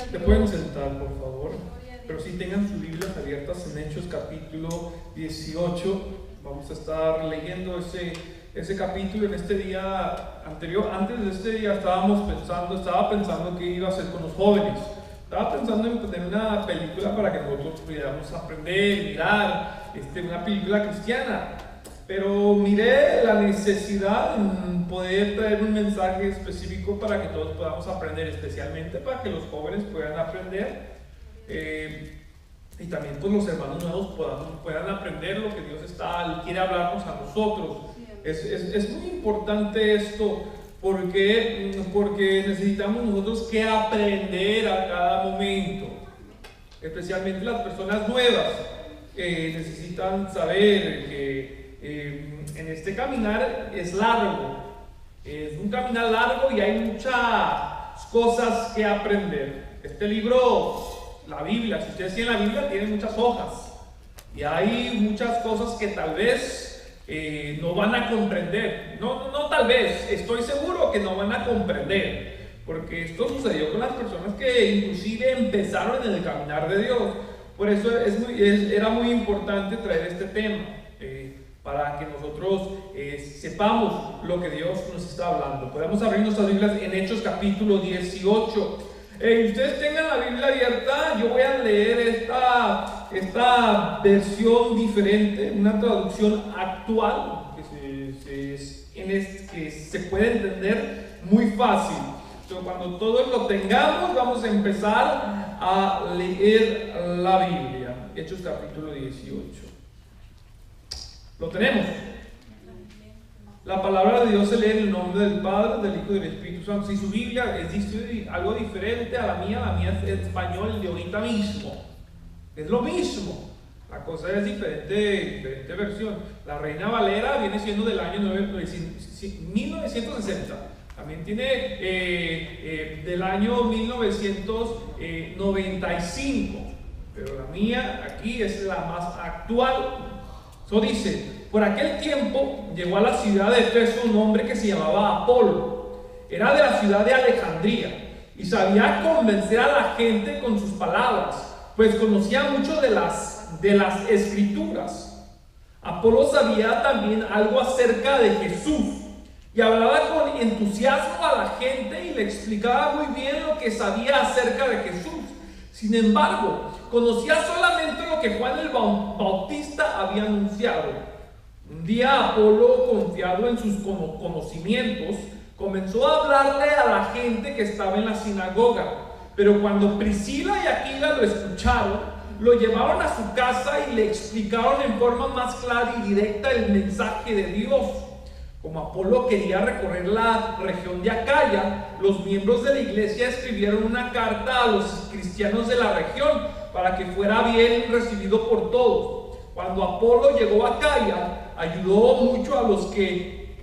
Se pueden sentar, por favor, pero sí tengan sus Biblias abiertas en Hechos capítulo 18. Vamos a estar leyendo ese capítulo en este día anterior. Antes de este día estaba pensando qué iba a hacer con los jóvenes. Estaba pensando en poner una película para que nosotros pudiéramos aprender, mirar una película cristiana. Pero miré la necesidad en poder traer un mensaje específico para que todos podamos aprender, especialmente para que los jóvenes puedan aprender y también pues los hermanos nuevos puedan aprender lo que Dios quiere hablarnos a nosotros. Es muy importante esto porque necesitamos nosotros que aprender a cada momento, especialmente las personas nuevas necesitan saber que en este caminar es largo, es un caminar largo y hay muchas cosas que aprender. Este libro, la Biblia, si ustedes tienen la Biblia, tiene muchas hojas y hay muchas cosas que tal vez no van a comprender. No tal vez, estoy seguro que no van a comprender, porque esto sucedió con las personas que inclusive empezaron en el caminar de Dios. Por eso era muy importante traer este tema, para que nosotros sepamos lo que Dios nos está hablando. Podemos abrir nuestras Biblias en Hechos capítulo 18. Ustedes tengan la Biblia abierta. Yo voy a leer esta versión diferente, una traducción actual que se puede entender muy fácil. Entonces, cuando todos lo tengamos, vamos a empezar a leer la Biblia. Hechos capítulo 18. ¿Lo tenemos? La palabra de Dios se lee en el nombre del Padre, del Hijo y del Espíritu Santo. Si su Biblia es algo diferente a la mía es español de ahorita mismo. Es lo mismo. La cosa es diferente versión. La Reina Valera viene siendo del año 1960. También tiene del año 1995. Pero la mía aquí es la más actual. Eso dice: por aquel tiempo llegó a la ciudad de Efeso un hombre que se llamaba Apolo. Era de la ciudad de Alejandría y sabía convencer a la gente con sus palabras, pues conocía mucho de las escrituras. Apolo sabía también algo acerca de Jesús y hablaba con entusiasmo a la gente y le explicaba muy bien lo que sabía acerca de Jesús. Sin embargo, conocía solamente lo que Juan el Bautista había anunciado. Un día Apolo, confiado en sus conocimientos, comenzó a hablarle a la gente que estaba en la sinagoga. Pero cuando Priscila y Aquila lo escucharon, lo llevaron a su casa y le explicaron en forma más clara y directa el mensaje de Dios. Como Apolo quería recorrer la región de Acaya, los miembros de la iglesia escribieron una carta a los cristianos de la región para que fuera bien recibido por todos. Cuando Apolo llegó a Acaya, ayudó mucho a los que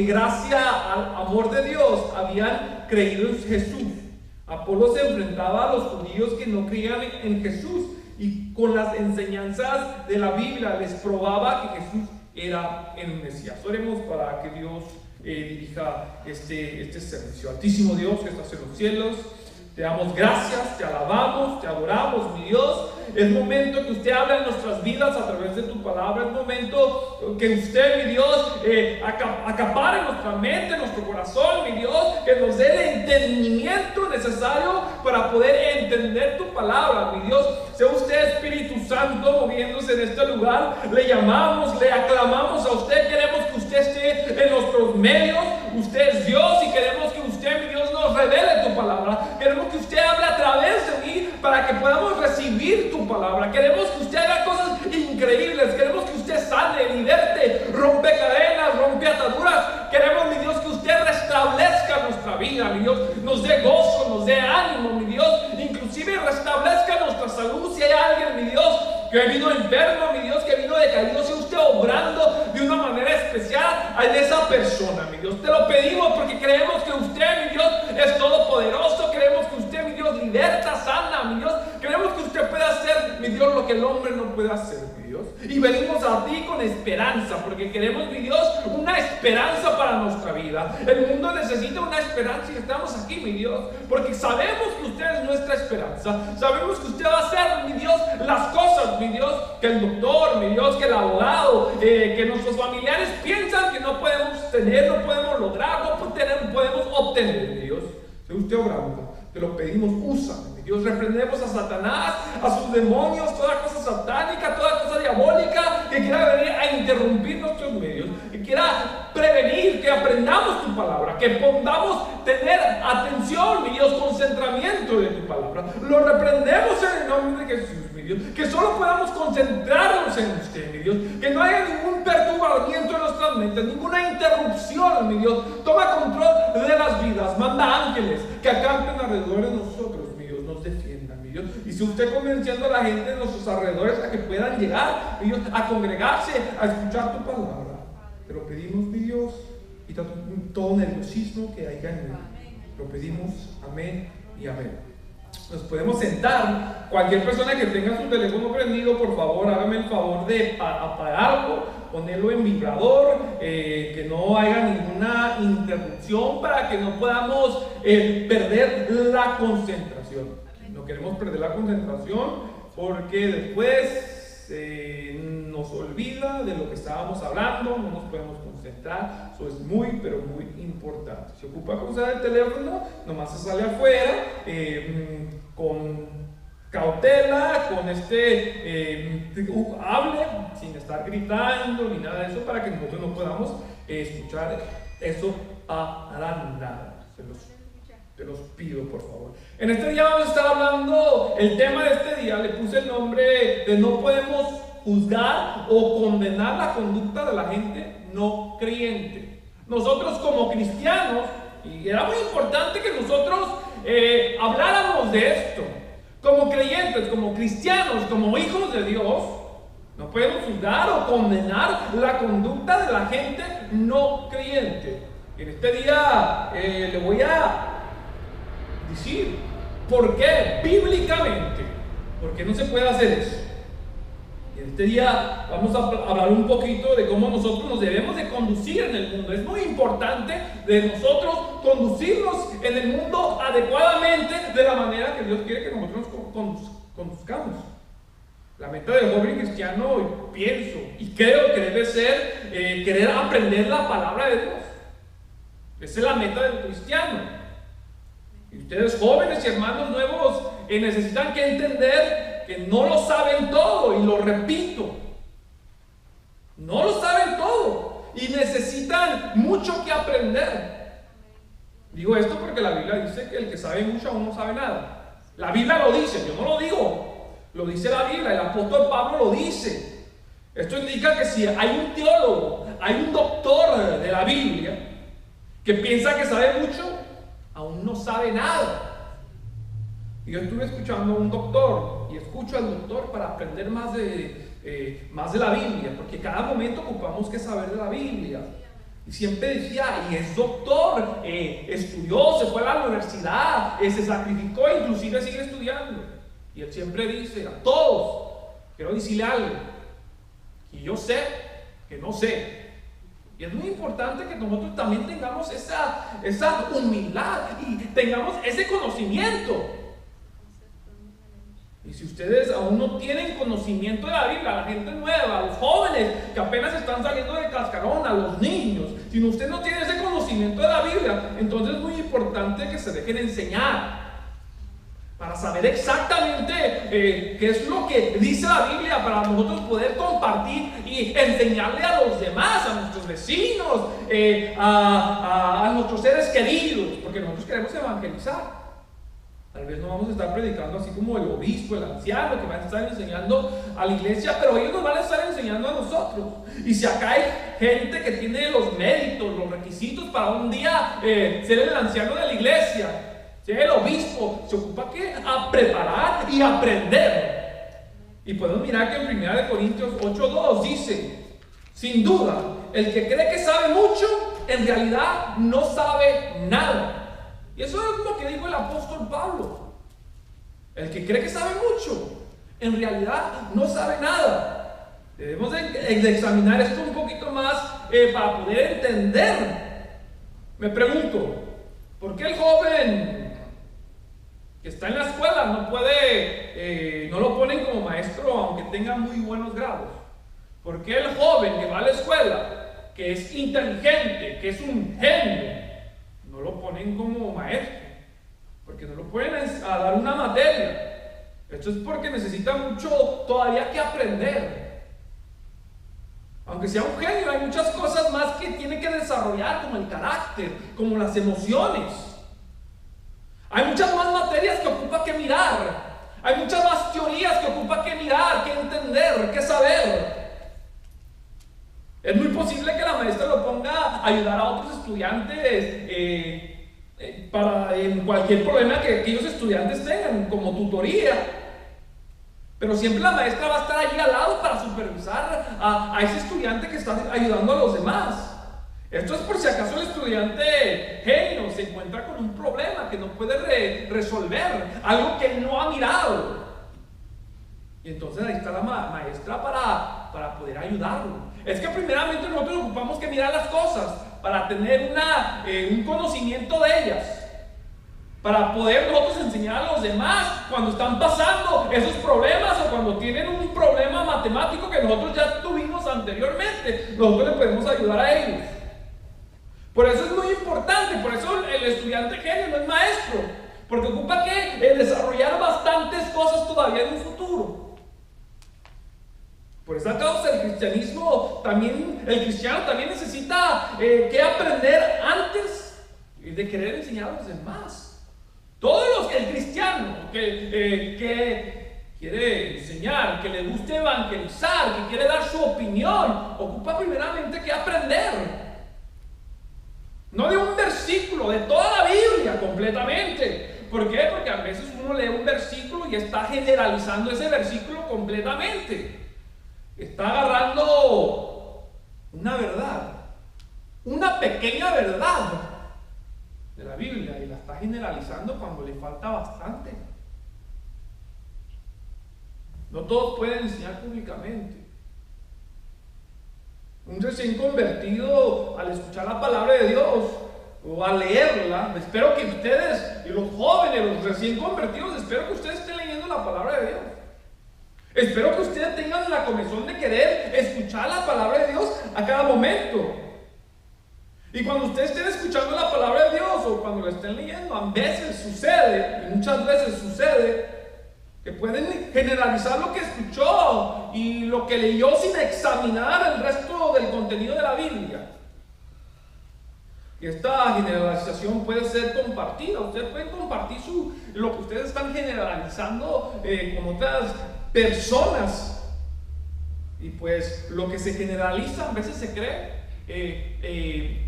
gracias al amor de Dios habían creído en Jesús. Apolo se enfrentaba a los judíos que no creían en Jesús y con las enseñanzas de la Biblia les probaba que Jesús era el Mesías. Oremos para que Dios dirija este servicio. Altísimo Dios que estás en los cielos, te damos gracias, te alabamos, te adoramos, mi Dios. Es momento que usted hable en nuestras vidas a través de tu palabra. Es momento que usted, mi Dios, acapare nuestra mente, nuestro corazón, mi Dios, que nos dé el entendimiento necesario para poder entender tu palabra, mi Dios. Sea usted, Espíritu Santo, moviéndose en este lugar. Le llamamos, le aclamamos a usted. Queremos que usted esté en nuestros medios. Usted es Dios y queremos que usted, mi Dios, nos revele tu palabra. Queremos que usted hable a través de mí para que podamos recibir tu palabra. Queremos que usted haga cosas increíbles. Queremos que usted sane, liberte, rompe cadenas, rompe ataduras. Queremos, mi Dios, que usted restablezca nuestra vida, mi Dios. Nos dé gozo, nos dé ánimo, mi Dios. Inclusive restablezca nuestra salud. Si hay alguien, mi Dios, que vino enfermo, mi Dios, que vino decaído, sea usted obrando de una manera especial en esa persona, mi Dios. Te lo pedimos porque creemos que usted, mi Dios, es todopoderoso. Creemos que usted, mi Dios, liberta, sana, mi Dios. Creemos que usted puede hacer, mi Dios, lo que el hombre no puede hacer, mi Dios. Y venimos a ti con esperanza, porque queremos, mi Dios, una esperanza para nuestra vida. El mundo necesita una esperanza y estamos aquí, mi Dios, porque sabemos que usted es nuestra esperanza. esperanza. Sabemos que usted va a hacer, mi Dios, las cosas, mi Dios, que el doctor, mi Dios, que el abogado, que nuestros familiares piensan que no podemos tener, no podemos lograr, no podemos obtener, mi Dios. Si usted obrando, te lo pedimos, úsame, mi Dios. Reprendemos a Satanás, a sus demonios, toda cosa satánica, toda cosa diabólica que quiera venir a interrumpir nuestros medios, que quiera prevenir, que aprendamos tu palabra, que podamos tener atención, mi Dios, concentramiento de tu palabra. Lo reprendemos en el nombre de Jesús, mi Dios, que solo podamos concentrarnos en usted, mi Dios, que no haya ningún perturbamiento en nuestras mentes, ninguna interrupción, mi Dios. Toma control de las vidas, manda ángeles que acampen alrededor de nosotros, mi Dios, nos defiendan, mi Dios. Y si usted convenciendo a la gente de nuestros alrededores a que puedan llegar, mi Dios, a congregarse, a escuchar tu palabra, te lo pedimos, mi Dios, y todo nerviosismo que haya en él. Lo pedimos, amén y amén. Nos podemos sentar. Cualquier persona que tenga su teléfono prendido, por favor, hágame el favor de apagarlo, ponerlo en vibrador, que no haya ninguna interrupción para que no podamos perder la concentración. No queremos perder la concentración porque después nos olvida de lo que estábamos hablando, no nos podemos concentrar. Eso es muy, pero muy importante. Si ocupa usar el teléfono, nomás se sale afuera con cautela, con hable sin estar gritando ni nada de eso, para que nosotros no podamos escuchar eso para nada. Te los pido, por favor. En este día vamos a estar hablando, el tema de este día le puse el nombre de no podemos juzgar o condenar la conducta de la gente no creyente. Nosotros como cristianos, y era muy importante que nosotros habláramos de esto, como creyentes, como cristianos, como hijos de Dios, no podemos juzgar o condenar la conducta de la gente no creyente. En este día le voy a decir por qué bíblicamente, por qué no se puede hacer eso. Y en este día vamos a hablar un poquito de cómo nosotros nos debemos de conducir en el mundo. Es muy importante de nosotros conducirnos en el mundo adecuadamente, de la manera que Dios quiere que nosotros nos conduzcamos. La meta del joven cristiano, pienso y creo que debe ser querer aprender la palabra de Dios. Esa es la meta del cristiano. Y ustedes, jóvenes y hermanos nuevos, necesitan que entender que no lo saben todo, y lo repito, no lo saben todo y necesitan mucho que aprender. Digo esto porque la Biblia dice que el que sabe mucho aún no sabe nada. La Biblia lo dice, yo no lo digo, lo dice la Biblia, el apóstol Pablo lo dice. Esto indica que si hay un teólogo, hay un doctor de la Biblia que piensa que sabe mucho, aún no sabe nada. Y yo estuve escuchando a un doctor y escucho al doctor para aprender más de la Biblia, porque cada momento ocupamos que saber de la Biblia. Y siempre decía, y es doctor, estudió, se fue a la universidad, se sacrificó, inclusive sigue estudiando. Y él siempre dice a todos, quiero decirle algo, y yo sé que no sé. Y es muy importante que nosotros también tengamos esa humildad y tengamos ese conocimiento. Y si ustedes aún no tienen conocimiento de la Biblia, la gente nueva, los jóvenes que apenas están saliendo de cascarón, a los niños, si usted no tiene ese conocimiento de la Biblia, entonces es muy importante que se dejen enseñar para saber exactamente qué es lo que dice la Biblia, para nosotros poder compartir y enseñarle a los demás, a nuestros vecinos, a nuestros seres queridos, porque nosotros queremos evangelizar. Tal vez no vamos a estar predicando así como el obispo, el anciano, que van a estar enseñando a la iglesia, pero ellos nos van a estar enseñando a nosotros. Y si acá hay gente que tiene los méritos, los requisitos para un día ser el anciano de la iglesia, el obispo, se ocupa que a preparar y aprender. Y podemos mirar que en 1 Corintios 8:2 dice, sin duda, el que cree que sabe mucho, en realidad no sabe nada. Y eso es lo que dijo el apóstol Pablo. El que cree que sabe mucho, en realidad no sabe nada. Debemos de examinar esto un poquito más para poder entender. Me pregunto, ¿por qué el joven que está en la escuela no puede, no lo ponen como maestro aunque tenga muy buenos grados. ¿Por qué el joven que va a la escuela, que es inteligente, que es un genio, no lo ponen como maestro? Porque no lo pueden a dar una materia. Esto es porque necesita mucho todavía que aprender. Aunque sea un genio, hay muchas cosas más que tiene que desarrollar, como el carácter, como las emociones. Hay muchas más materias que ocupa que mirar. Hay muchas más teorías que ocupa que mirar, que entender, que saber. Es muy posible que la maestra lo ponga a ayudar a otros estudiantes en cualquier problema que aquellos estudiantes tengan, como tutoría. Pero siempre la maestra va a estar allí al lado para supervisar a ese estudiante que está ayudando a los demás. Esto es por si acaso el estudiante genio se encuentra con un problema que no puede resolver, algo que no ha mirado. Y entonces ahí está la maestra para poder ayudarlo. Es que primeramente nosotros ocupamos que mirar las cosas para tener un conocimiento de ellas. Para poder nosotros enseñar a los demás cuando están pasando esos problemas o cuando tienen un problema matemático que nosotros ya tuvimos anteriormente, nosotros les podemos ayudar a ellos. Por eso es muy importante, por eso el estudiante genio no es maestro, porque ocupa que desarrollar bastantes cosas todavía en un futuro. Por esa causa el cristiano también necesita que aprender antes de querer enseñar a los demás. Todos el cristiano que quiere enseñar, que le gusta evangelizar, que quiere dar su opinión, ocupa primeramente que aprender. No de un versículo, de toda la Biblia completamente. ¿Por qué? Porque a veces uno lee un versículo y está generalizando ese versículo completamente. Está agarrando una verdad, una pequeña verdad de la Biblia y la está generalizando cuando le falta bastante. No todos pueden enseñar públicamente. Un recién convertido, al escuchar la palabra de Dios o al leerla, espero que ustedes, y los jóvenes, los recién convertidos, espero que ustedes estén leyendo la palabra de Dios. Espero que ustedes tengan la comezón de querer escuchar la palabra de Dios a cada momento. Y cuando ustedes estén escuchando la palabra de Dios o cuando la estén leyendo, a veces sucede, y muchas veces sucede, que pueden generalizar lo que escuchó y lo que leyó sin examinar el resto del contenido de la Biblia. Y esta generalización puede ser compartida. Ustedes pueden compartir lo que ustedes están generalizando con otras personas. Y pues lo que se generaliza a veces se cree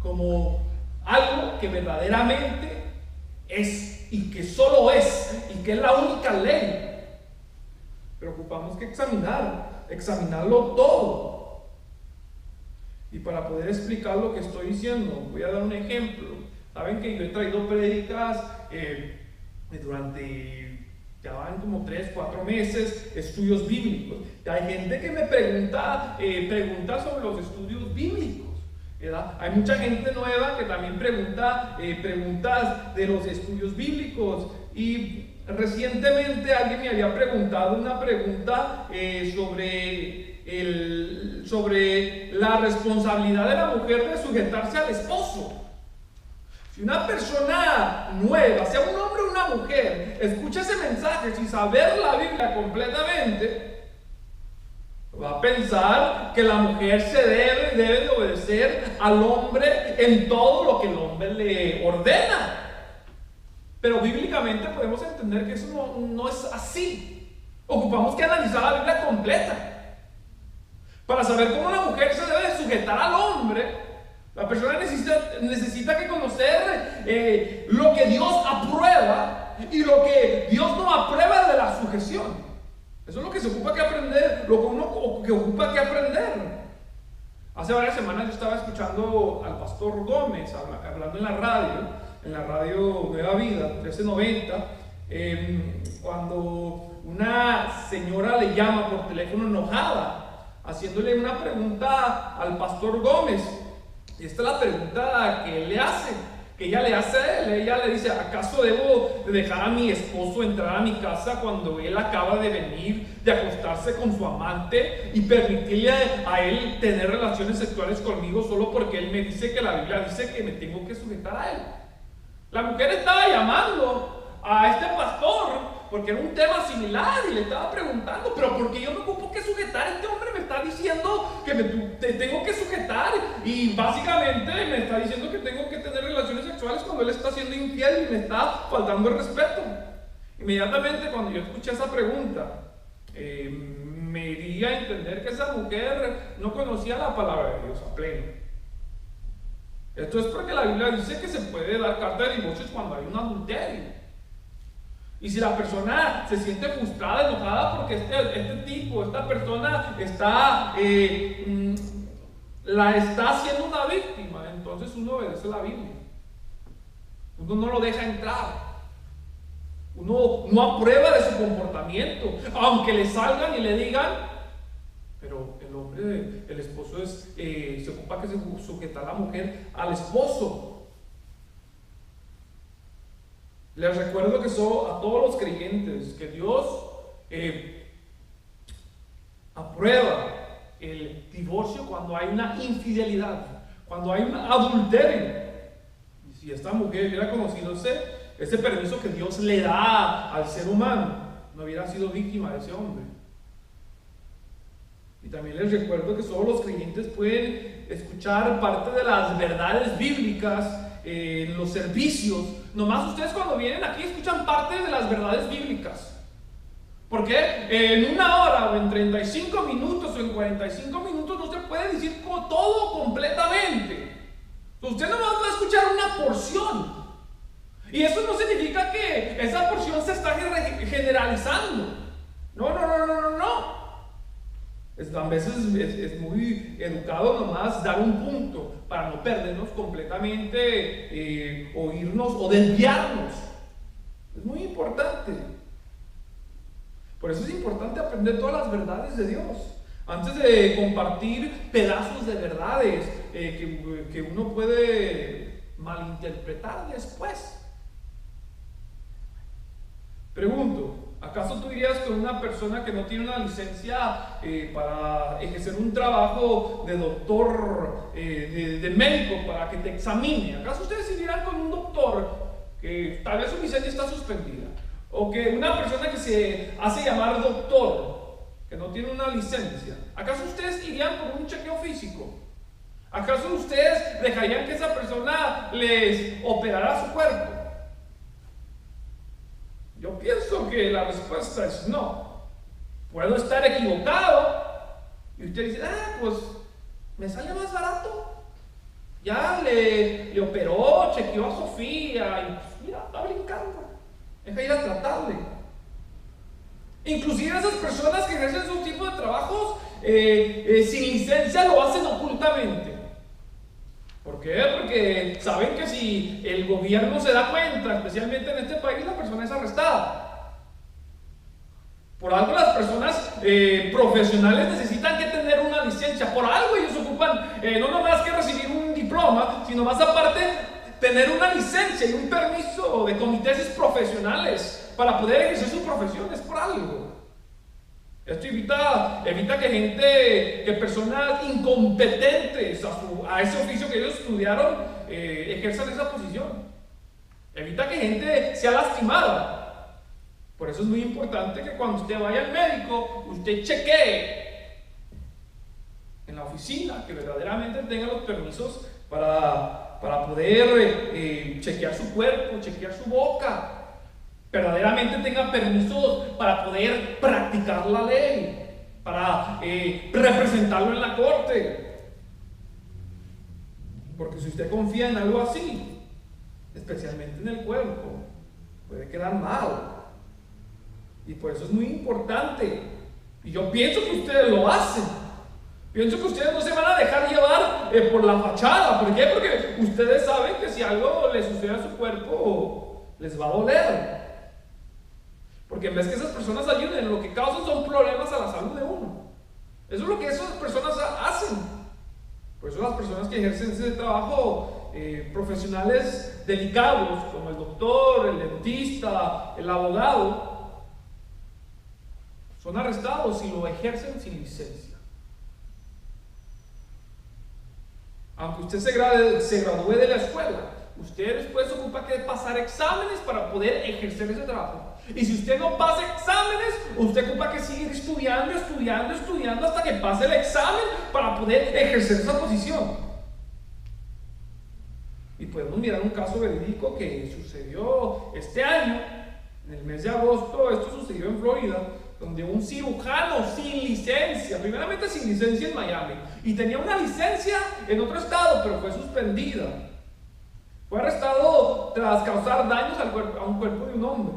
como algo que verdaderamente es y que solo es y que es la única ley. Pero ocupamos que examinarlo todo. Y para poder explicar lo que estoy diciendo, voy a dar un ejemplo. Saben que yo he traído prédicas durante, ya van como 3-4 meses, estudios bíblicos. Hay gente que me pregunta sobre los estudios bíblicos, ¿verdad? Hay mucha gente nueva que también pregunta preguntas de los estudios bíblicos. Y recientemente alguien me había preguntado una pregunta sobre la responsabilidad de la mujer de sujetarse al esposo. Si una persona nueva, sea un hombre o una mujer, escucha ese mensaje sin saber la Biblia completamente, va a pensar que la mujer debe de obedecer al hombre en todo lo que el hombre le ordena. Pero bíblicamente podemos entender que eso no es así. Ocupamos que analizar la Biblia completa para saber cómo la mujer se debe de sujetar al hombre. La persona necesita que conocer lo que Dios aprueba y lo que Dios no aprueba de la sujeción. Eso es lo que se ocupa que aprender, lo que uno que ocupa que aprender. Hace varias semanas yo estaba escuchando al pastor Gómez hablando en la radio Nueva Vida 1390, cuando una señora le llama por teléfono enojada, haciéndole una pregunta al pastor Gómez. Y esta es la pregunta que él le hace. que ella le hace a él. Ella le dice: ¿acaso debo de dejar a mi esposo entrar a mi casa cuando él acaba de venir de acostarse con su amante y permitirle a él tener relaciones sexuales conmigo solo porque él me dice que la Biblia dice que me tengo que sujetar a él? La mujer estaba llamando a este pastor porque era un tema similar y le estaba preguntando: pero ¿por qué yo me ocupo que sujetar? Este hombre me está diciendo que te tengo que sujetar, y básicamente me está diciendo que tengo que tener relaciones sexuales cuando él está siendo infiel y me está faltando el respeto. Inmediatamente cuando yo escuché esa pregunta, me di a entender que esa mujer no conocía la palabra de Dios a pleno. Esto es porque la Biblia dice que se puede dar carta de divorcio cuando hay un adulterio. Y si la persona se siente frustrada, enojada porque esta persona la está haciendo una víctima, entonces uno obedece la Biblia. Uno no lo deja entrar. Uno no aprueba de su comportamiento, aunque le salgan y le digan. Pero el hombre, el esposo se ocupa que se sujeta a la mujer al esposo. Les recuerdo que a todos los creyentes que Dios aprueba el divorcio cuando hay una infidelidad, cuando hay un adulterio. Y si esta mujer hubiera conocido ese permiso que Dios le da al ser humano, no hubiera sido víctima de ese hombre. Y también les recuerdo que solo los creyentes pueden escuchar parte de las verdades bíblicas en los servicios. Nomás ustedes cuando vienen aquí escuchan parte de las verdades bíblicas. Porque en una hora o en 35 minutos o en 45 minutos no se puede decir todo completamente. Usted nomás va a escuchar una porción. Y eso no significa que esa porción se está generalizando. No. A veces es muy educado nomás dar un punto para no perdernos completamente, oírnos o desviarnos. Es muy importante. Por eso es importante aprender todas las verdades de Dios antes de compartir pedazos de verdades que uno puede malinterpretar después. Pregunto: ¿acaso tú irías con una persona que no tiene una licencia para ejercer un trabajo de doctor, de médico, para que te examine? ¿Acaso ustedes irían con un doctor que tal vez su licencia está suspendida? O que una persona que se hace llamar doctor, que no tiene una licencia. ¿Acaso ustedes irían por un chequeo físico? ¿Acaso ustedes dejarían que esa persona les operara su cuerpo? Yo pienso que la respuesta es no. Puedo estar equivocado. Y usted dice: pues me sale más barato. Ya le operó, chequeó a Sofía y pues, mira, está brincando. Deja ir a tratarle. Inclusive esas personas que ejercen esos tipos de trabajos sin licencia lo hacen ocultamente. ¿Por qué? Porque saben que si el gobierno se da cuenta, especialmente en este país, la persona es arrestada. Por algo las personas profesionales necesitan que tener una licencia. Por algo ellos ocupan no nomás que recibir un diploma, sino más aparte tener una licencia y un permiso de comités profesionales para poder ejercer su profesión. Es por algo. Esto evita que personas incompetentes a ese oficio que ellos estudiaron ejerzan esa posición. Evita que gente sea lastimada. Por eso es muy importante que cuando usted vaya al médico, usted chequee en la oficina que verdaderamente tenga los permisos para poder chequear su cuerpo, chequear su boca. Verdaderamente tenga permisos para poder practicar la ley, para representarlo en la corte. Porque si usted confía en algo así, especialmente en el cuerpo, puede quedar mal. Y por eso es muy importante. Y yo pienso que ustedes lo hacen. Pienso que ustedes no se van a dejar llevar por la fachada. ¿Por qué? Porque ustedes saben que si algo le sucede a su cuerpo, les va a doler. Porque en vez que esas personas ayuden, lo que causan son problemas a la salud de uno. Eso es lo que esas personas hacen. Por eso las personas que ejercen ese trabajo profesionales delicados, como el doctor, el dentista, el abogado, son arrestados y lo ejercen sin licencia. Aunque usted se gradúe de la escuela, usted después ocupa que pasar exámenes para poder ejercer ese trabajo. Y si usted no pasa exámenes, usted ocupa que seguir estudiando hasta que pase el examen para poder ejercer esa posición. Y podemos mirar un caso verídico que sucedió este año, en el mes de agosto. Esto sucedió en Florida, donde un cirujano sin licencia, primeramente sin licencia en Miami, y tenía una licencia en otro estado, pero fue suspendida. Fue arrestado tras causar daños a un cuerpo de un hombre.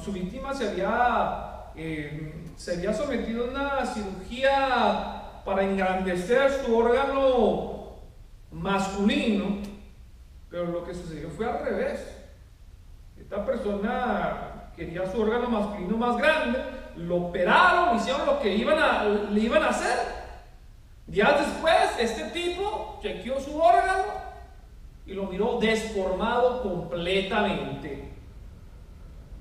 Su víctima se había sometido a una cirugía para engrandecer su órgano masculino, pero lo que sucedió fue al revés. Esta persona quería su órgano masculino más grande, lo operaron, hicieron lo que le iban a hacer. Días después, este tipo chequeó su órgano y lo miró desformado completamente.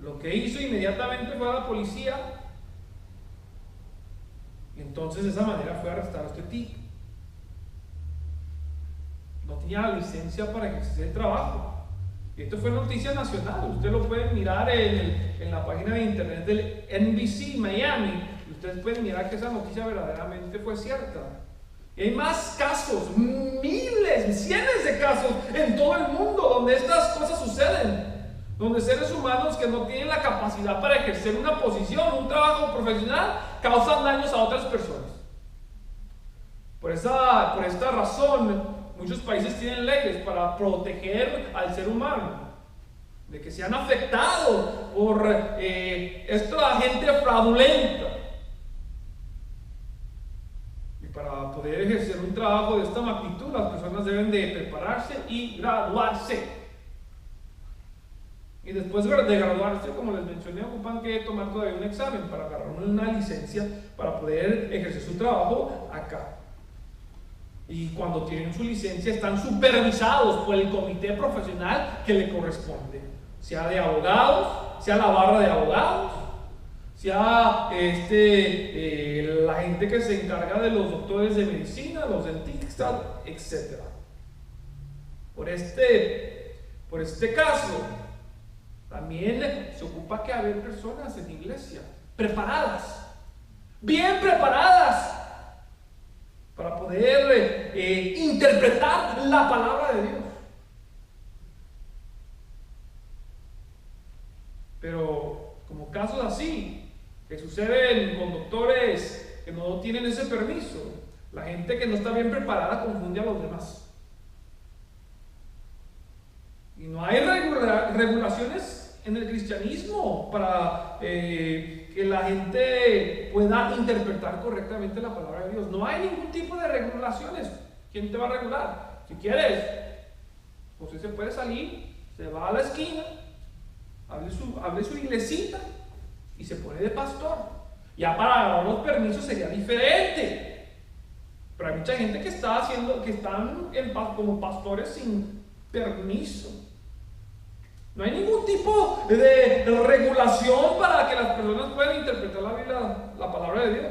Lo que hizo inmediatamente fue a la policía, y entonces de esa manera fue arrestado este tipo. No tenía la licencia para ejercer el trabajo. Y esto fue noticia nacional. Usted lo pueden mirar en la página de internet del NBC Miami. Y ustedes pueden mirar que esa noticia verdaderamente fue cierta. Y hay más casos, miles, cientos de casos en todo el mundo donde estas cosas suceden. Donde seres humanos que no tienen la capacidad para ejercer una posición, un trabajo profesional, causan daños a otras personas. Por esta razón, muchos países tienen leyes para proteger al ser humano de que sean afectados por esta gente fraudulenta. Y para poder ejercer un trabajo de esta magnitud, las personas deben de prepararse y graduarse. Y después de graduarse, como les mencioné, ocupan que tomar todavía un examen para agarrar una licencia para poder ejercer su trabajo acá. Y cuando tienen su licencia están supervisados por el comité profesional que le corresponde, sea de abogados, sea la barra de abogados, sea la gente que se encarga de los doctores de medicina, los dentistas, etc. Por este caso, también se ocupa que haya personas en la iglesia preparadas, bien preparadas, para poder interpretar la palabra de Dios. Pero como casos así, que suceden con doctores que no tienen ese permiso, la gente que no está bien preparada confunde a los demás. Y no hay regulaciones en el cristianismo para que la gente pueda interpretar correctamente la palabra de Dios. No hay ningún tipo de regulaciones. ¿Quién te va a regular? Si quieres, pues usted se puede salir, se va a la esquina, abre su iglesita y se pone de pastor. Ya para agarrar los permisos sería diferente. Pero hay mucha gente que están como pastores sin permiso. No hay ningún tipo de regulación para que las personas puedan interpretar la palabra de Dios.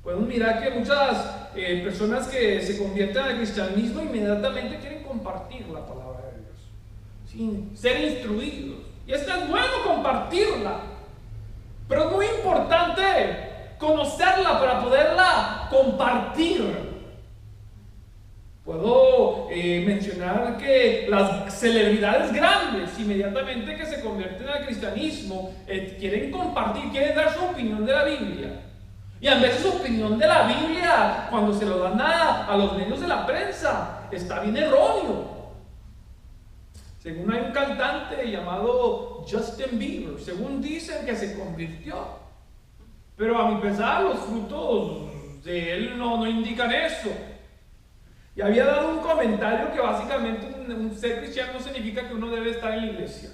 Podemos mirar que muchas personas que se convierten al cristianismo inmediatamente quieren compartir la palabra de Dios, sin ser instruidos. Y esto es bueno, compartirla, pero es muy importante conocerla para poderla compartir. Puedo mencionar que las celebridades grandes, inmediatamente que se convierten al cristianismo, quieren compartir, quieren dar su opinión de la Biblia. Y a veces su opinión de la Biblia, cuando se lo dan a los medios de la prensa, está bien erróneo. Según hay un cantante llamado Justin Bieber, según dicen que se convirtió. Pero a mi pesar, los frutos de él no indican eso. Y había dado un comentario que básicamente un ser cristiano no significa que uno debe estar en la iglesia.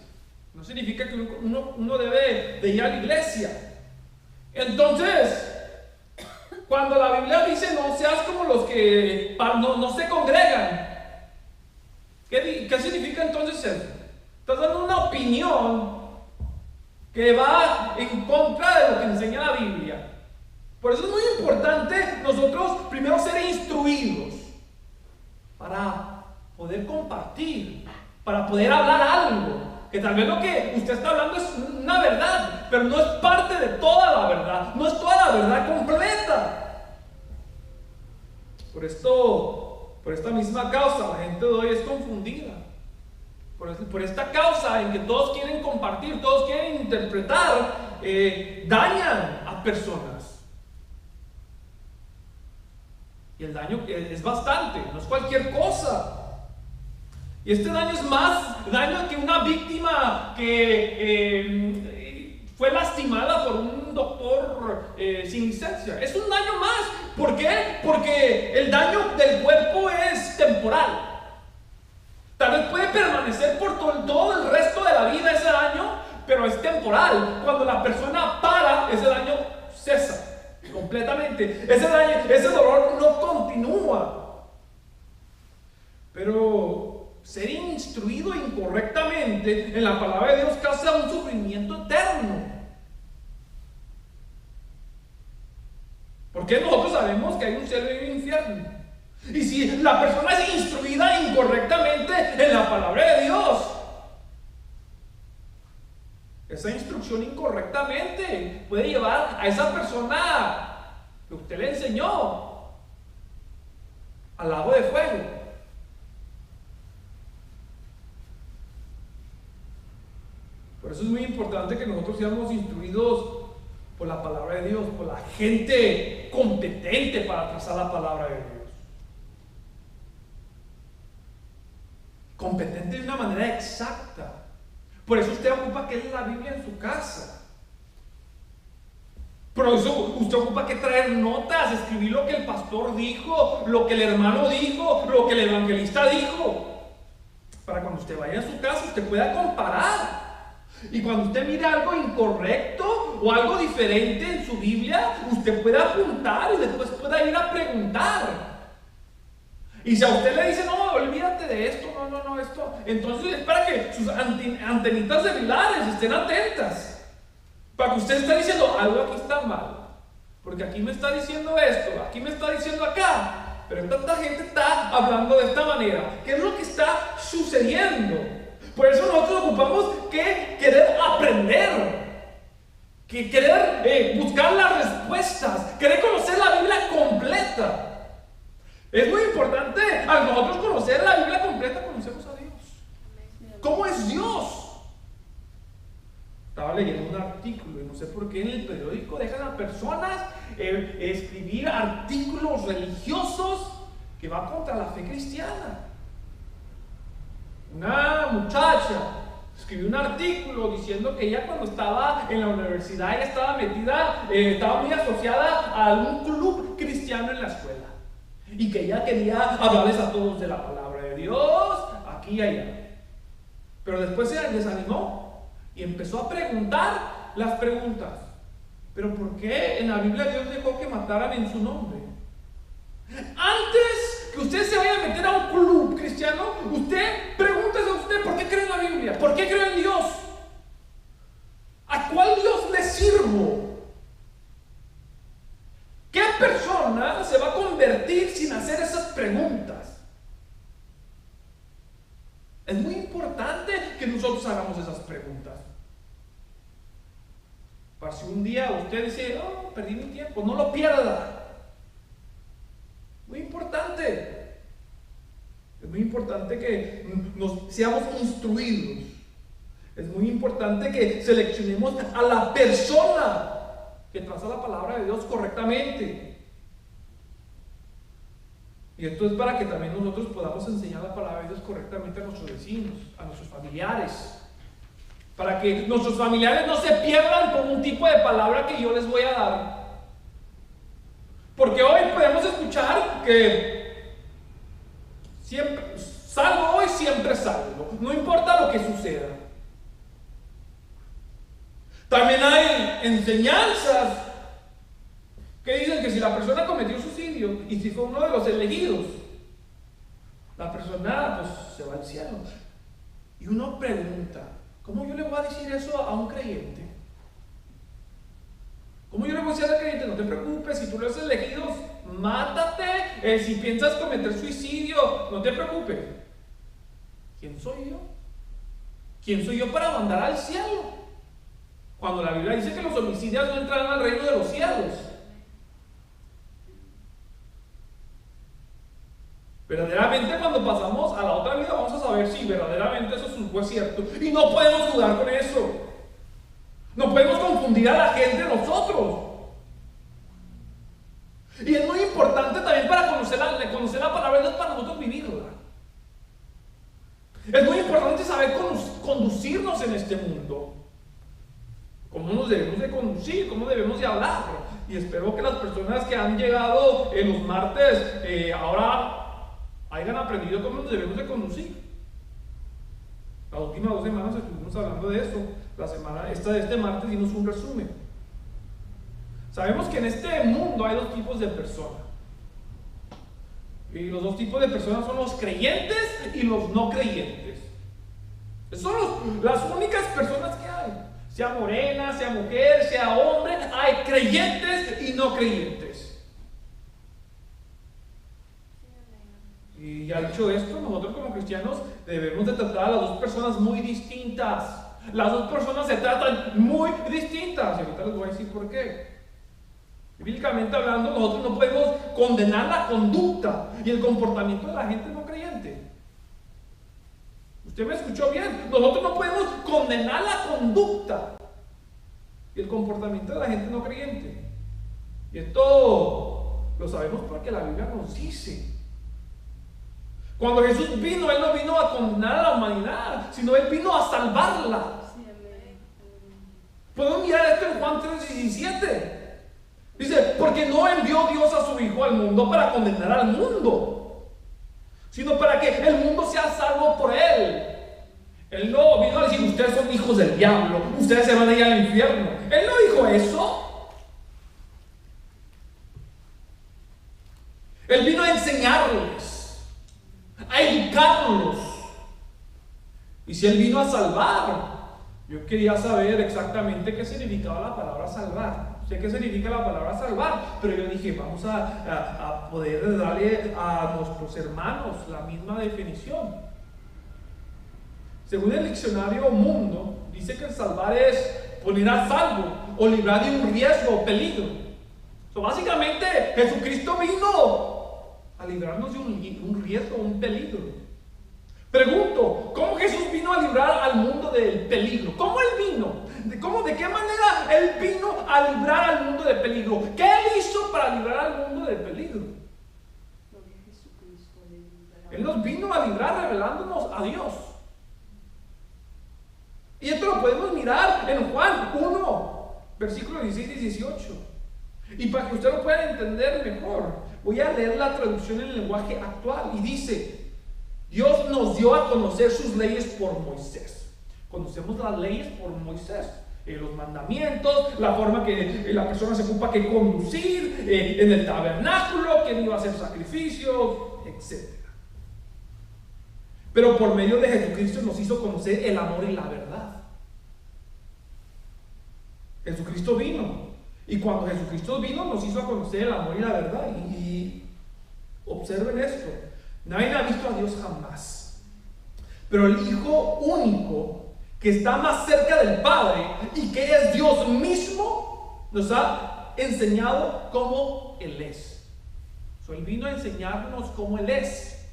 No significa que uno debe de ir a la iglesia. Entonces, cuando la Biblia dice no seas como los que no se congregan, ¿Qué significa entonces eso? Estás dando una opinión que va en contra de lo que enseña la Biblia. Por eso es muy importante nosotros primero ser instruidos para poder compartir, para poder hablar algo, que tal vez lo que usted está hablando es una verdad, pero no es parte de toda la verdad, no es toda la verdad completa. Por esta misma causa, la gente de hoy es confundida. Por esta causa en que todos quieren compartir, todos quieren interpretar, dañan a personas. Y el daño es bastante, no es cualquier cosa. Y este daño es más daño que una víctima que fue lastimada por un doctor sin licencia. Es un daño más. ¿Por qué? Porque el daño del cuerpo es temporal. Tal vez puede permanecer por todo el resto de la vida ese daño, pero es temporal. Cuando la persona para, ese daño cesa completamente. Ese dolor no continúa. Pero ser instruido incorrectamente en la palabra de Dios causa un sufrimiento eterno. Porque nosotros sabemos que hay un cielo y un infierno. Y si la persona es instruida incorrectamente en la palabra de Dios, esa instrucción incorrectamente puede llevar a esa persona que usted le enseñó al lago de fuego. Por eso es muy importante que nosotros seamos instruidos por la palabra de Dios, por la gente competente para trazar la palabra de Dios. Competente de una manera exacta. Por eso usted ocupa que leer la Biblia en su casa. Por eso usted ocupa que traer notas, escribir lo que el pastor dijo, lo que el hermano dijo, lo que el evangelista dijo. Para cuando usted vaya a su casa, usted pueda comparar. Y cuando usted mire algo incorrecto o algo diferente en su Biblia, usted puede apuntar y después pueda ir a preguntar. Y si a usted le dice, no, olvídate de esto, no, esto, entonces es para que sus antenitas de bilares estén atentas. Para que usted esté diciendo, algo aquí está mal. Porque aquí me está diciendo esto, aquí me está diciendo acá. Pero tanta gente está hablando de esta manera. ¿Qué es lo que está sucediendo? Por eso nosotros ocupamos que querer aprender, que querer buscar las respuestas, querer conocer la Biblia completa. Es muy importante, al nosotros conocer la Biblia completa, conocemos a Dios. ¿Cómo es Dios? Estaba leyendo un artículo y no sé por qué en el periódico dejan a personas escribir artículos religiosos que van contra la fe cristiana. Una muchacha escribió un artículo diciendo que ella cuando estaba en la universidad, ella estaba metida, estaba muy asociada a algún club cristiano en la escuela. Y que ella quería hablarles a todos de la palabra de Dios, aquí y allá. Pero después se desanimó y empezó a preguntar las preguntas. ¿Pero por qué en la Biblia Dios dejó que mataran en su nombre? Antes que usted se vaya a meter a un club cristiano, usted pregúntese a usted, ¿por qué cree en la Biblia? ¿Por qué cree en Dios? ¿A cuál Dios le sirvo? ¿Qué persona se va a convertir sin hacer esas preguntas? Es muy importante que nosotros hagamos esas preguntas. Para si un día usted dice, oh, perdí mi tiempo, no lo pierda. Muy importante. Es muy importante que nos seamos instruidos. Es muy importante que seleccionemos a la persona que traza la palabra de Dios correctamente. Y esto es para que también nosotros podamos enseñar la palabra de Dios correctamente a nuestros vecinos, a nuestros familiares, para que nuestros familiares no se pierdan con un tipo de palabra que yo les voy a dar. Porque hoy podemos escuchar que siempre salgo hoy, siempre salgo, no importa lo que suceda. También hay enseñanzas que dicen que si la persona cometió suicidio y si fue uno de los elegidos, la persona pues se va al cielo. Y uno pregunta, ¿cómo yo le voy a decir eso a un creyente? ¿Cómo yo le voy a decir al creyente? No te preocupes, si tú lo has elegido, mátate. Si piensas cometer suicidio, no te preocupes. ¿Quién soy yo? ¿Quién soy yo para mandar al cielo? Cuando la Biblia dice que los homicidas no entrarán al reino de los cielos. Verdaderamente, cuando pasamos a la otra vida, vamos a saber si verdaderamente eso fue cierto. Y no podemos dudar con eso. No podemos confundir a la gente nosotros. Y es muy importante también para conocer la palabra de Dios, para nosotros vivirla. Es muy importante saber conducirnos en este mundo. Cómo nos debemos de conducir, cómo debemos de hablar. Y espero que las personas que han llegado en los martes ahora hayan aprendido cómo nos debemos de conducir. Las últimas 2 semanas estuvimos hablando de eso. La semana de este martes dimos un resumen. Sabemos que en este mundo hay 2 tipos de personas. Y los 2 tipos de personas son los creyentes y los no creyentes. Son las únicas personas que hay. Sea morena, sea mujer, sea hombre, hay creyentes y no creyentes. Y ya dicho esto, nosotros como cristianos debemos de tratar a las 2 personas muy distintas. Las 2 personas se tratan muy distintas. Y ahorita les voy a decir por qué. Bíblicamente hablando, nosotros no podemos condenar la conducta y el comportamiento de la gente no creyente. Usted me escuchó bien. Nosotros no podemos condenar la conducta y el comportamiento de la gente no creyente. Y esto lo sabemos porque la Biblia nos dice. Cuando Jesús vino, Él no vino a condenar a la humanidad, sino Él vino a salvarla. Podemos mirar esto en Juan 3:17. Dice, porque no envió Dios a su Hijo al mundo para condenar al mundo, sino para que el mundo sea salvo por Él. Él no vino a decir, ustedes son hijos del diablo, ustedes se van a ir al infierno. Él no dijo eso. Él vino a enseñarles, a educarlos. Y si Él vino a salvar, yo quería saber exactamente qué significaba la palabra salvar. Sé qué significa la palabra salvar, pero yo dije, vamos a poder darle a nuestros hermanos la misma definición. Según el diccionario Mundo, dice que el salvar es poner a salvo o librar de un riesgo o peligro. Básicamente, Jesucristo vino a librarnos de un riesgo o un peligro. Pregunto, ¿cómo Jesús vino a librar al mundo del peligro? ¿Cómo Él vino? ¿De qué manera Él vino a librar al mundo del peligro? ¿Qué Él hizo para librar al mundo del peligro? Él nos vino a librar revelándonos a Dios. Y esto lo podemos mirar en Juan 1, versículos 16 y 18. Y para que usted lo pueda entender mejor, voy a leer la traducción en el lenguaje actual. Y dice, Dios nos dio a conocer sus leyes por Moisés. Conocemos las leyes por Moisés, los mandamientos, la forma que la persona se ocupa que conducir en el tabernáculo, que iba a hacer sacrificios, etc. Pero por medio de Jesucristo nos hizo conocer el amor y la verdad. Jesucristo vino, y cuando Jesucristo vino nos hizo conocer el amor y la verdad. Y observen esto, nadie ha visto a Dios jamás, pero el Hijo único que está más cerca del Padre y que es Dios mismo, nos ha enseñado cómo Él es. Él vino a enseñarnos cómo Él es.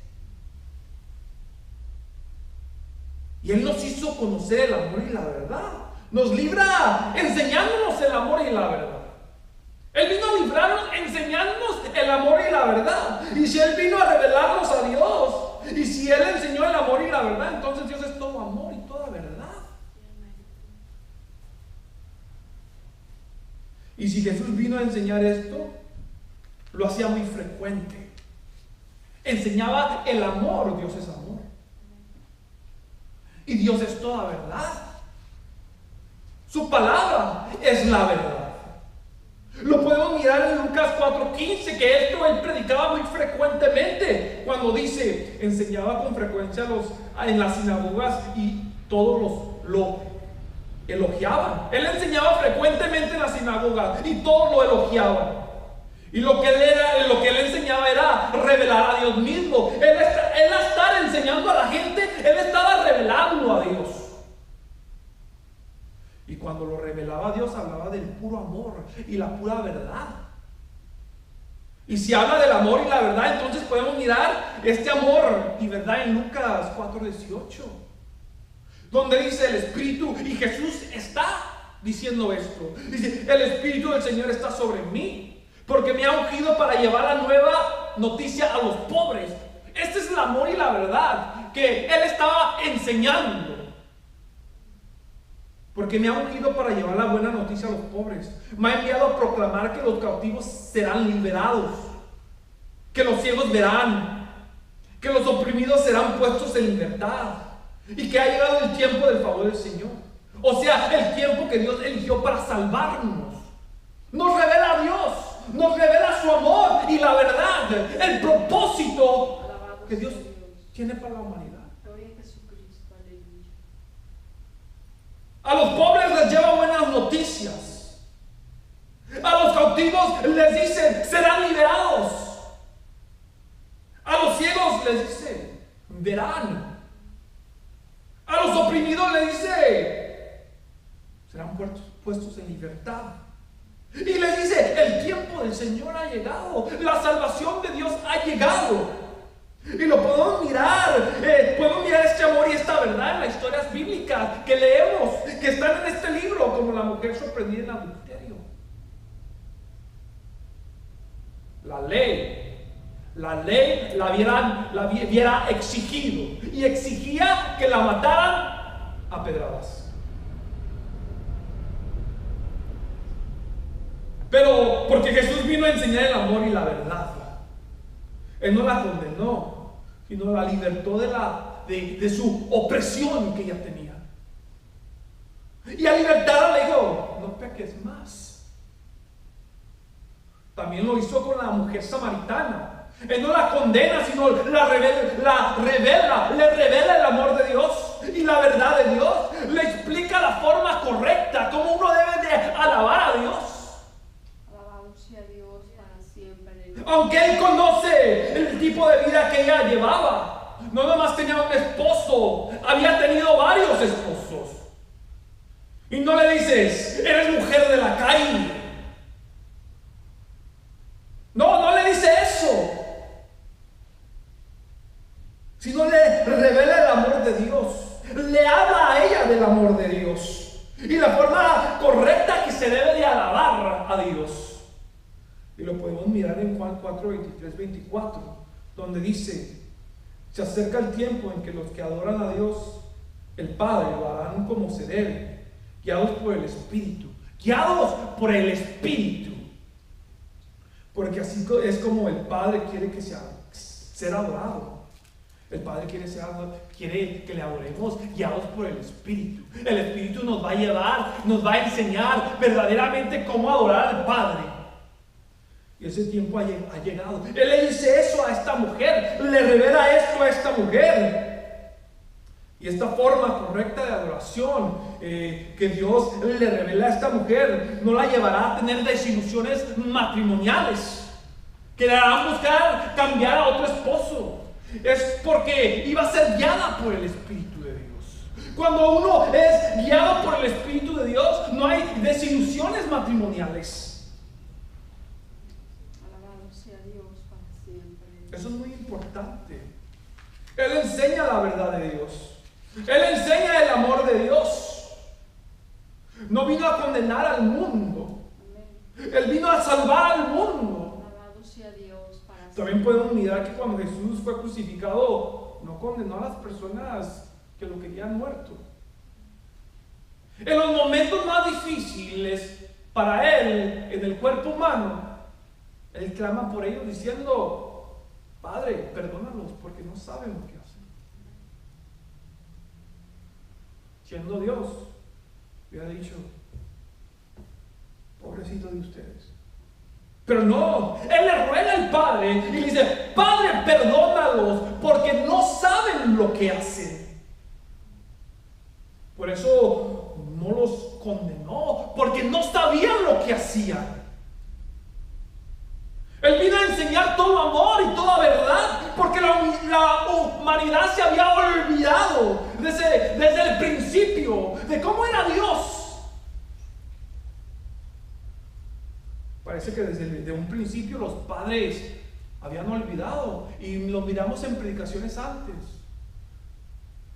Y Él nos hizo conocer el amor y la verdad. Nos libra enseñándonos el amor y la verdad. Él vino a librarnos enseñándonos el amor y la verdad. Y si Él vino a revelarnos a Dios, y si Él enseñó el amor y la verdad, entonces Dios es todo amor y toda verdad. Y si Jesús vino a enseñar esto, lo hacía muy frecuente. Enseñaba el amor. Dios es amor. Y Dios es toda verdad. Su palabra es la verdad. Lo podemos mirar en Lucas 4:15, que esto él predicaba muy frecuentemente, cuando dice, enseñaba con frecuencia en las sinagogas y todos lo elogiaban. Él enseñaba frecuentemente en las sinagogas y todos lo elogiaban. Y lo que él enseñaba era revelar a Dios mismo. Él estar enseñando a la gente, él estaba revelando a Dios. Y cuando lo revelaba a Dios, hablaba del puro amor y la pura verdad. Y si habla del amor y la verdad, entonces podemos mirar este amor y verdad en Lucas 4:18, donde dice el Espíritu, y Jesús está diciendo esto. Dice, el Espíritu del Señor está sobre mí, porque me ha ungido para llevar la nueva noticia a los pobres. Este es el amor y la verdad que él estaba enseñando. Porque me ha ungido para llevar la buena noticia a los pobres. Me ha enviado a proclamar que los cautivos serán liberados, que los ciegos verán, que los oprimidos serán puestos en libertad, y que ha llegado el tiempo del favor del Señor. O sea, el tiempo que Dios eligió para salvarnos. Nos revela a Dios, nos revela su amor y la verdad, el propósito que Dios tiene para la humanidad. A los pobres les lleva buenas noticias. A los cautivos les dice, serán liberados. A los ciegos les dice, verán. A los oprimidos les dice, serán puestos en libertad. Y les dice, el tiempo del Señor ha llegado. La salvación de Dios ha llegado. Y lo podemos mirar este amor y esta verdad en las historias bíblicas que leemos, que están en este libro, como la mujer sorprendida en adulterio. La ley la hubiera exigido, y exigía que la mataran a pedradas. Pero porque Jesús vino a enseñar el amor y la verdad, él no la condenó, sino la libertó de su opresión que ella tenía. Y a libertarla le dijo, no peques más. También lo hizo con la mujer samaritana. Él no la condena, sino le revela el amor de Dios y la verdad de Dios. Le explica la forma correcta, cómo uno debe de alabar a Dios. Aunque él conoce el tipo de vida que ella llevaba. No nomás tenía un esposo, había tenido varios esposos. Y no le dices, eres mujer de la calle. No le dice eso. Sino le revela el amor de Dios. Le habla a ella del amor de Dios. Y la forma correcta que se debe de alabar a Dios. Y lo podemos mirar en Juan 4:23-24, donde dice, se acerca el tiempo en que los que adoran a Dios, el Padre, lo harán como se debe, guiados por el Espíritu. Guiados por el Espíritu. Porque así es como el Padre quiere que ser adorado. El Padre quiere que le adoremos guiados por el Espíritu. El Espíritu nos va a llevar, nos va a enseñar verdaderamente cómo adorar al Padre. Y ese tiempo ha llegado. Él le dice eso a esta mujer, le revela esto a esta mujer. Y esta forma correcta de adoración que Dios le revela a esta mujer no la llevará a tener desilusiones matrimoniales que le harán buscar cambiar a otro esposo. Es porque iba a ser guiada por el Espíritu de Dios. Cuando uno es guiado por el Espíritu de Dios, no hay desilusiones matrimoniales. Eso es muy importante. Él enseña la verdad de Dios. Él enseña el amor de Dios. No vino a condenar al mundo. Él vino a salvar al mundo. También podemos mirar que cuando Jesús fue crucificado, no condenó a las personas que lo querían muerto. En los momentos más difíciles para Él, en el cuerpo humano, Él clama por ellos diciendo, Padre, perdónalos porque no saben lo que hacen. Siendo Dios, hubiera dicho, pobrecito de ustedes, Pero no, él le ruega al Padre y le dice: Padre, perdónalos porque no saben lo que hacen. Por eso no los condenó, porque no sabían lo que hacían. Él vino a enseñar todo amor y toda verdad, porque la humanidad se había olvidado desde el principio de cómo era Dios. Parece que desde un principio los padres habían olvidado, y lo miramos en predicaciones antes,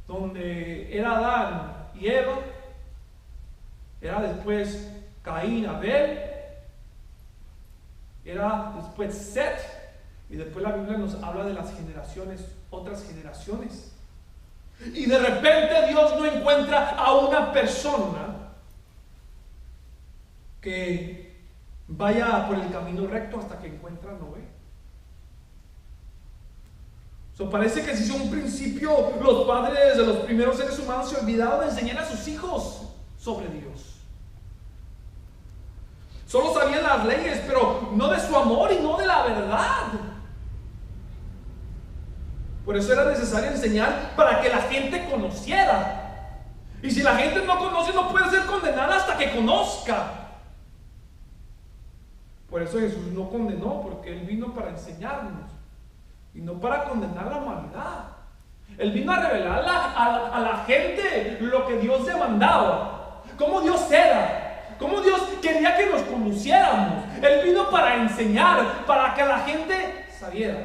donde era Adán y Eva, era después Caín, Abel, era después Set, y después la Biblia nos habla de las generaciones, otras generaciones. Y de repente Dios no encuentra a una persona que vaya por el camino recto hasta que encuentra a Noé. Parece que si son un principio, los padres de los primeros seres humanos se olvidaron de enseñar a sus hijos sobre Dios. Solo sabían las leyes, pero no de su amor y no de la verdad. Por eso era necesario enseñar para que la gente conociera. Y si la gente no conoce, no puede ser condenada hasta que conozca. Por eso Jesús no condenó, porque Él vino para enseñarnos y no para condenar a la humanidad. Él vino a revelar a la gente lo que Dios demandaba, cómo Dios era, cómo Dios quería que nos conociéramos. Él vino para enseñar, para que la gente sabiera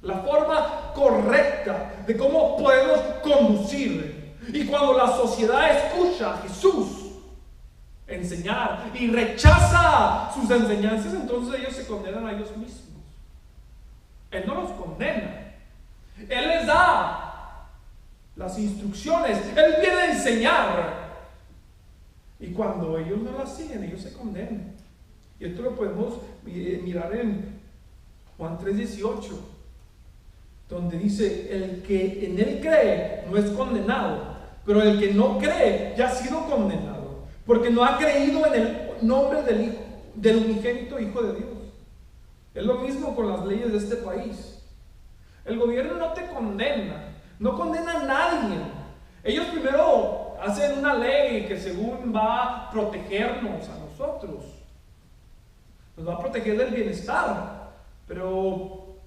la forma correcta de cómo podemos conducir. Y cuando la sociedad escucha a Jesús enseñar y rechaza sus enseñanzas, entonces ellos se condenan a ellos mismos. Él no los condena, Él les da las instrucciones, Él viene a enseñar, y cuando ellos no las siguen, ellos se condenan. Y esto lo podemos mirar en Juan 3:18, donde dice: el que en Él cree no es condenado, pero el que no cree ya ha sido condenado, porque no ha creído en el nombre del unigénito Hijo de Dios. Es lo mismo con las leyes de este país. El gobierno no te condena, no condena a nadie. Ellos primero hacen una ley que según va a protegernos a nosotros, nos va a proteger del bienestar, pero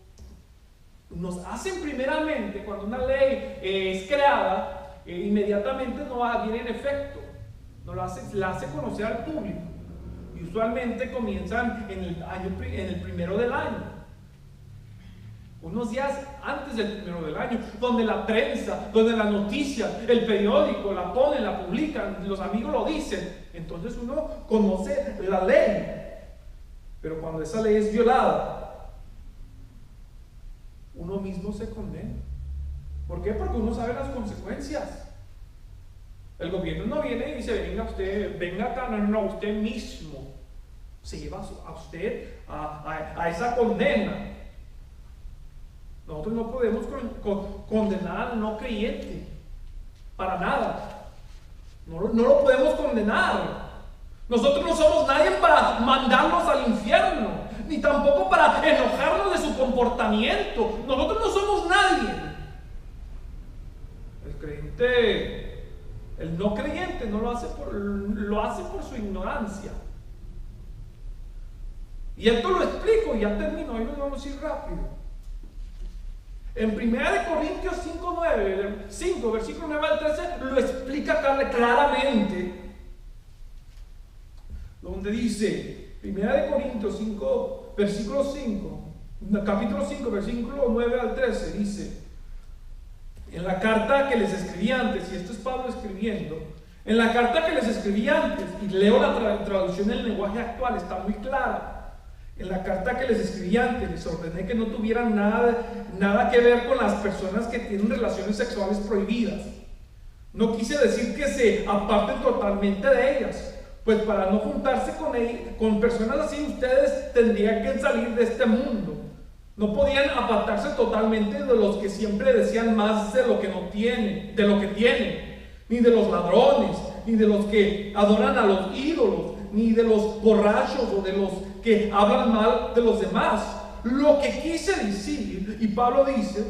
nos hacen primeramente, cuando una ley es creada, inmediatamente no viene en efecto, la hace conocer al público, y usualmente comienzan en el primero del año, unos días antes del primero del año, donde la prensa, donde la noticia, el periódico la ponen, la publican, los amigos lo dicen. Entonces uno conoce la ley, pero cuando esa ley es violada, uno mismo se condena. ¿Por qué? Porque uno sabe las consecuencias. El gobierno no viene y dice: venga usted, venga acá, no, usted mismo se lleva a usted a esa condena. Nosotros no podemos condenar al no creyente, para nada. No lo podemos condenar. Nosotros no somos nadie para mandarlos al infierno, ni tampoco para enojarnos de su comportamiento. Nosotros no somos nadie. El creyente, el no creyente, no lo hace por su ignorancia. Y esto lo explico, y ya termino, hoy nos vamos a ir rápido. En 1 Corintios 5, versículo 9 al 13, lo explica claramente, donde dice, 1 Corintios 5, versículo 5, capítulo 5, versículo 9 al 13, dice: en la carta que les escribí antes, y esto es Pablo escribiendo, en la carta que les escribí antes, y leo la traducción en el lenguaje actual, está muy clara. En la carta que les escribí antes, les ordené que no tuvieran nada que ver con las personas que tienen relaciones sexuales prohibidas. No quise decir que se aparten totalmente de ellas, pues para no juntarse con personas así, ustedes tendrían que salir de este mundo. No podían apartarse totalmente de los que siempre desean más de lo que tienen, ni de los ladrones, ni de los que adoran a los ídolos, ni de los borrachos o de los que hablan mal de los demás. Lo que quise decir, y Pablo dice,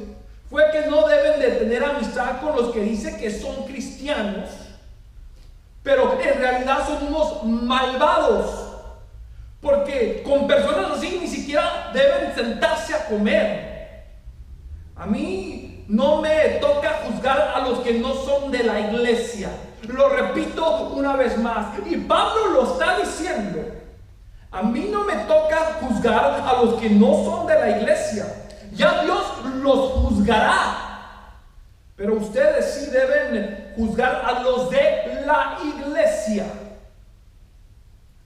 fue que no deben de tener amistad con los que dicen que son cristianos, pero en realidad son unos malvados. Porque con personas así ni siquiera deben sentarse a comer. A mí no me toca juzgar a los que no son de la iglesia. Lo repito una vez más. Y Pablo lo está diciendo. A mí no me toca juzgar a los que no son de la iglesia. Ya Dios los juzgará. Pero ustedes sí deben juzgar a los de la iglesia.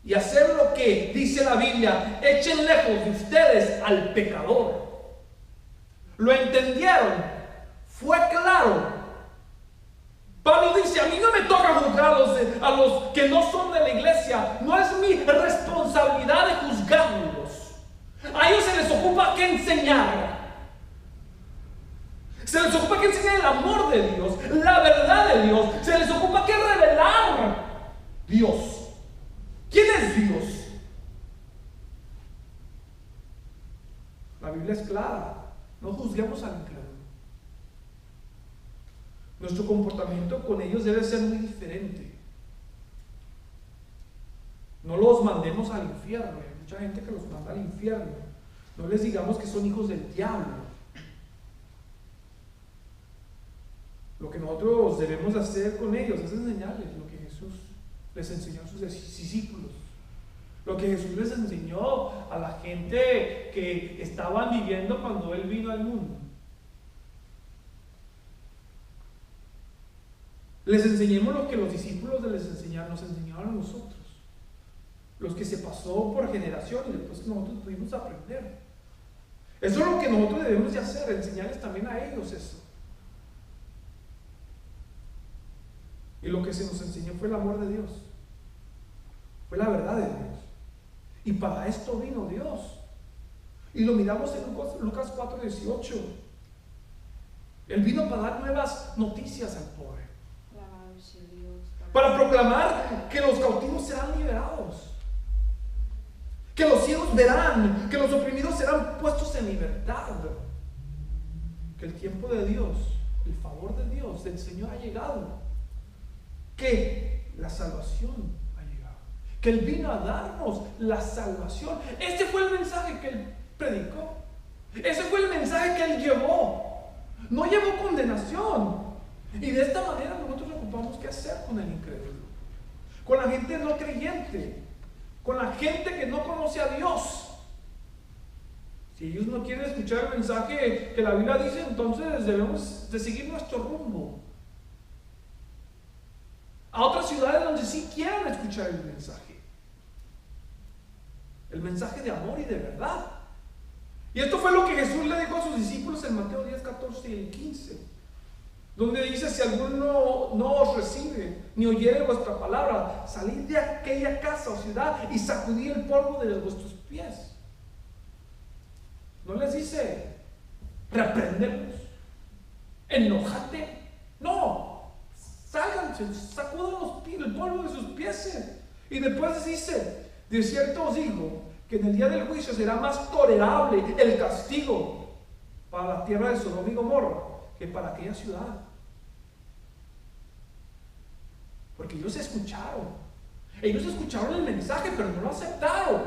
Y hacer lo que dice la Biblia: echen lejos de ustedes al pecador. ¿Lo entendieron? ¿Fue claro? Pablo dice: a mí no me toca juzgar a los que no son de la iglesia. No es mi responsabilidad de juzgarlos. A ellos se les ocupa que enseñar. Se les ocupa que enseñar el amor de Dios, la verdad de Dios. Se les ocupa que revelar Dios. ¿Quién es Dios? La Biblia es clara. No juzguemos al incrédulo. Nuestro comportamiento con ellos debe ser muy diferente. No los mandemos al infierno. Hay mucha gente que los manda al infierno. No les digamos que son hijos del diablo. Lo que nosotros debemos hacer con ellos es enseñarles lo que Jesús les enseñó a sus discípulos. Lo que Jesús les enseñó a la gente que estaban viviendo cuando Él vino al mundo. Les enseñemos lo que los discípulos nos enseñaron a nosotros. Los que se pasó por generación y después que nosotros pudimos aprender. Eso es lo que nosotros debemos de hacer, enseñarles también a ellos eso. Y lo que se nos enseñó fue el amor de Dios. Fue la verdad de Dios. Y para esto vino Dios. Y lo miramos en Lucas 4:18. Él vino para dar nuevas noticias al pobre. Para proclamar que los cautivos serán liberados. Que los ciegos verán. Que los oprimidos serán puestos en libertad. Que el tiempo de Dios, el favor de Dios, del Señor ha llegado. Que la salvación ha llegado. Que Él vino a darnos la salvación. Este fue el mensaje que Él predicó. Ese fue el mensaje que Él llevó. No llevó condenación. Y de esta manera nosotros ocupamos qué hacer con el incrédulo, con la gente no creyente, con la gente que no conoce a Dios. Si ellos no quieren escuchar el mensaje que la Biblia dice, entonces debemos de seguir nuestro rumbo a otras ciudades donde sí quieran escuchar el mensaje de amor y de verdad. Y esto fue lo que Jesús le dijo a sus discípulos en Mateo 10, 14 y 15, donde dice: si alguno no os recibe ni oyere vuestra palabra, salid de aquella casa o ciudad y sacudid el polvo de vuestros pies. No les dice repréndelos, enójate. No, sálganse, sacudan el polvo de sus pies. Y después les dice: de cierto os digo que en el día del juicio será más tolerable el castigo para la tierra de Sodoma y Gomorra que para aquella ciudad. Porque ellos escucharon el mensaje, pero no lo aceptaron.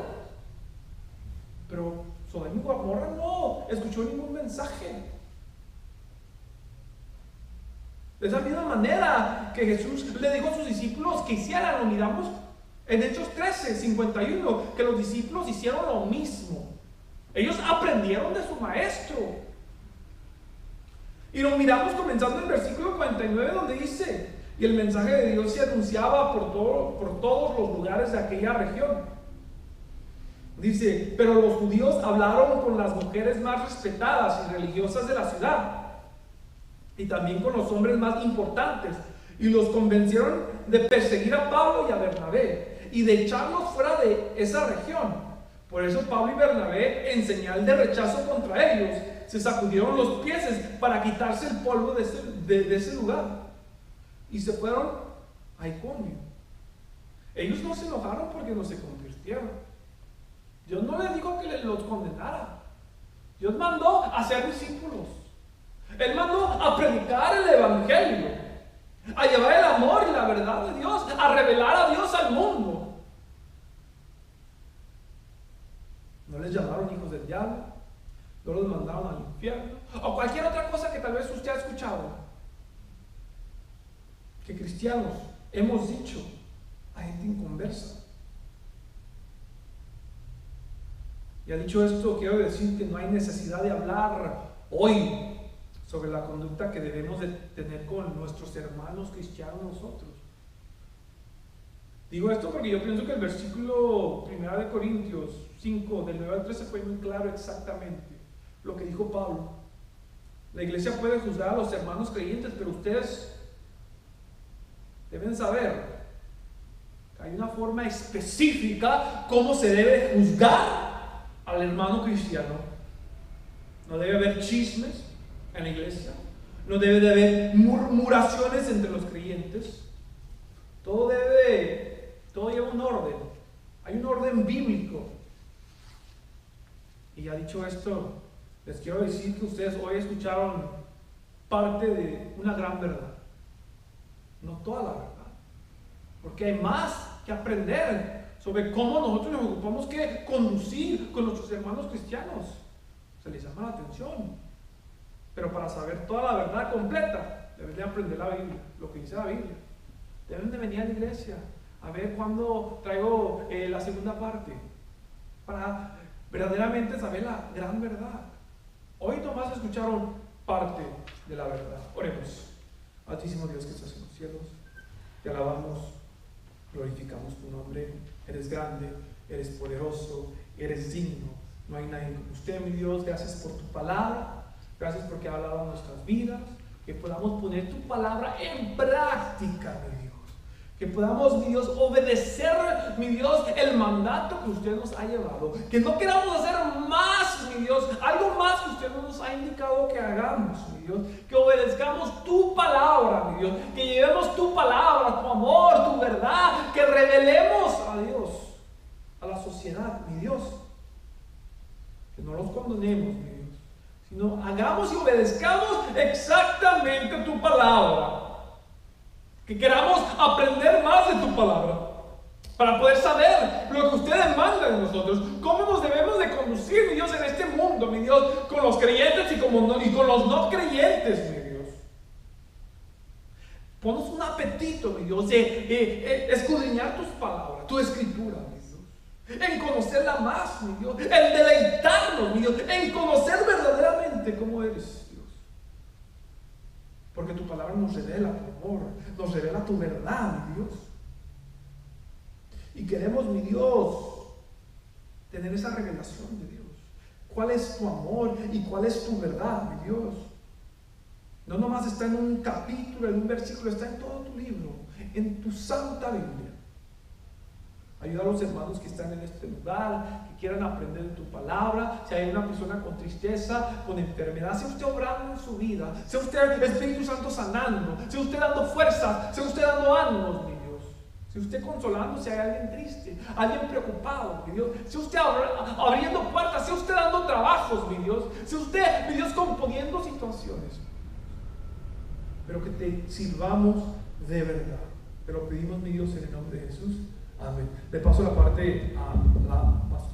Pero Sodoma y Gomorra no escuchó ningún mensaje. De esa misma manera que Jesús le dijo a sus discípulos que hicieran, lo miramos en Hechos 13, 51, que los discípulos hicieron lo mismo. Ellos aprendieron de su maestro. Y lo miramos comenzando en el versículo 49, donde dice: y el mensaje de Dios se anunciaba por todos los lugares de aquella región. Dice: pero los judíos hablaron con las mujeres más respetadas y religiosas de la ciudad, y también con los hombres más importantes, y los convencieron de perseguir a Pablo y a Bernabé, y de echarlos fuera de esa región. Por eso Pablo y Bernabé, en señal de rechazo contra ellos, se sacudieron los pies para quitarse el polvo de ese lugar. Y se fueron a Iconio. Ellos no se enojaron porque no se convirtieron. Dios no les dijo que los condenara. Dios mandó a ser discípulos. Él mandó a predicar el evangelio, a llevar el amor y la verdad de Dios, a revelar a Dios al mundo. No les llamaron hijos del diablo, no los mandaron al infierno, o cualquier otra cosa que tal vez usted ha escuchado. Que cristianos hemos dicho a gente inconversa. Y ha dicho esto, quiero decir que no hay necesidad de hablar hoy sobre la conducta que debemos de tener con nuestros hermanos cristianos nosotros. Digo esto porque yo pienso que el versículo 1 de Corintios 5, del 9 al 13 fue muy claro exactamente lo que dijo Pablo. La iglesia puede juzgar a los hermanos creyentes, pero ustedes deben saber que hay una forma específica cómo se debe juzgar al hermano cristiano. No debe haber chismes en la iglesia, no debe de haber murmuraciones entre los creyentes. Todo lleva un orden. Hay un orden bíblico. Y ya dicho esto, les quiero decir que ustedes hoy escucharon parte de una gran verdad, no toda la verdad, porque hay más que aprender sobre cómo nosotros nos ocupamos que conducir con nuestros hermanos cristianos. Se les llama la atención, pero para saber toda la verdad completa deben de aprender la Biblia, lo que dice la Biblia. Deben de venir a la iglesia a ver cuándo traigo la segunda parte, para verdaderamente saber la gran verdad. Hoy nomás escucharon parte de la verdad. Oremos. Altísimo Dios que estás en los cielos, te alabamos, glorificamos tu nombre. Eres grande, eres poderoso, eres digno. No hay nadie como usted, mi Dios. Gracias por tu palabra, gracias porque ha hablado en nuestras vidas, que podamos poner tu palabra en práctica, mi Dios. Que podamos, mi Dios, obedecer, mi Dios, el mandato que usted nos ha llevado. Que no queramos hacer más, mi Dios, algo más que usted nos ha indicado que hagamos, mi Dios. Que obedezcamos tu palabra, mi Dios. Que llevemos tu palabra, tu amor, tu verdad. Que revelemos a Dios, a la sociedad, mi Dios. Que no los condenemos, mi Dios, sino hagamos y obedezcamos exactamente tu palabra. Que queramos aprender más de tu palabra para poder saber lo que usted demanda de nosotros, cómo nos debemos de conducir, mi Dios, en este mundo, mi Dios, con los creyentes y con los no creyentes, mi Dios. Ponnos un apetito, mi Dios, de escudriñar tus palabras, tu escritura, mi Dios, en conocerla más, mi Dios, en deleitarnos, mi Dios, en conocer verdaderamente cómo eres. Porque tu palabra nos revela tu amor, nos revela tu verdad, mi Dios. Y queremos, mi Dios, tener esa revelación de Dios. ¿Cuál es tu amor y cuál es tu verdad, mi Dios? No nomás está en un capítulo, en un versículo, está en todo tu libro, en tu santa Biblia. Ayuda a los hermanos que están en este lugar, que quieran aprender de tu palabra. Si hay una persona con tristeza, con enfermedad, sea usted obrando en su vida, sea usted el Espíritu Santo sanando, sea usted dando fuerzas, sea usted dando ánimos, mi Dios. Sea usted consolando si hay alguien triste, alguien preocupado, mi Dios. Sea usted abriendo puertas, sea usted dando trabajos, mi Dios. Sea usted, mi Dios, componiendo situaciones. Pero que te sirvamos de verdad. Te lo pedimos, mi Dios, en el nombre de Jesús. Amén. Le paso la parte a la pastora.